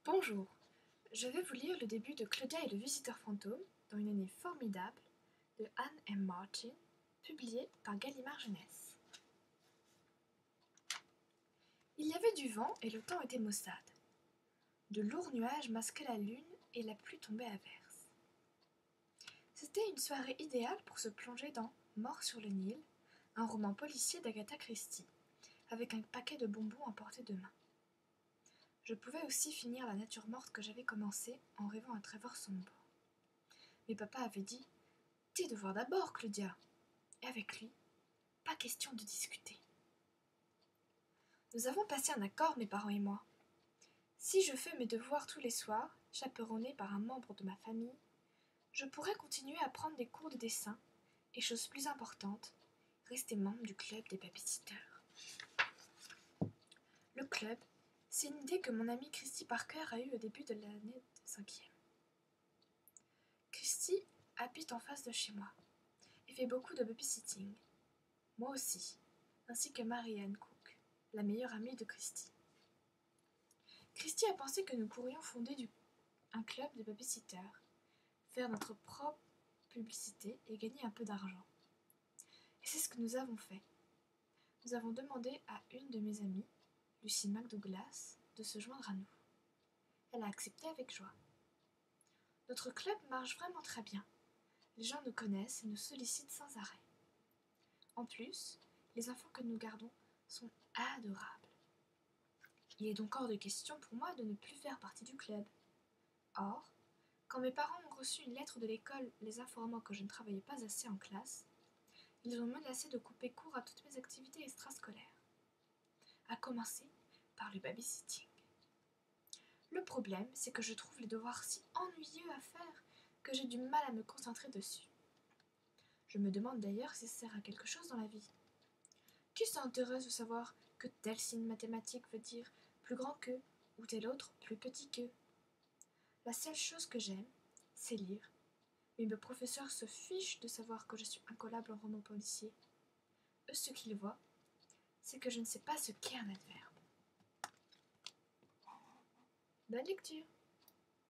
Bonjour, je vais vous lire le début de Claudia et le visiteur fantôme dans une année formidable de Anne M. Martin, publié par Gallimard Jeunesse. Il y avait du vent et le temps était maussade. De lourds nuages masquaient la lune et la pluie tombait à verse. C'était une soirée idéale pour se plonger dans Mort sur le Nil, un roman policier d'Agatha Christie, avec un paquet de bonbons à portée de main. Je pouvais aussi finir la nature morte que j'avais commencée en rêvant à Trevor sombre. Mais papa avait dit « Tes devoirs d'abord, Claudia !» Et avec lui, pas question de discuter. Nous avons passé un accord, mes parents et moi. Si je fais mes devoirs tous les soirs, chaperonnée par un membre de ma famille, je pourrais continuer à prendre des cours de dessin et, chose plus importante, rester membre du club des babysitters. Le club, c'est une idée que mon amie Christy Parker a eue au début de l'année de 5e. Christy habite en face de chez moi et fait beaucoup de babysitting. Moi aussi, ainsi que Marianne Cook, la meilleure amie de Christy. Christy a pensé que nous pourrions fonder un club de babysitters, faire notre propre publicité et gagner un peu d'argent. Et c'est ce que nous avons fait. Nous avons demandé à une de mes amies, Lucy McDouglas, de se joindre à nous. Elle a accepté avec joie. Notre club marche vraiment très bien. Les gens nous connaissent et nous sollicitent sans arrêt. En plus, les enfants que nous gardons sont adorables. Il est donc hors de question pour moi de ne plus faire partie du club. Or, quand mes parents ont reçu une lettre de l'école les informant que je ne travaillais pas assez en classe, ils ont menacé de couper court à toutes mes activités extrascolaires, à commencer par le babysitting. Le problème, c'est que je trouve les devoirs si ennuyeux à faire que j'ai du mal à me concentrer dessus. Je me demande d'ailleurs si ça sert à quelque chose dans la vie. Qui s'intéresse de savoir que tel signe mathématique veut dire plus grand que, ou tel autre plus petit que? La seule chose que j'aime, c'est lire, mais mes professeurs se fichent de savoir que je suis incollable en roman policier. Eux, ce qu'ils voient, c'est que je ne sais pas ce qu'est un adverbe. Bonne lecture!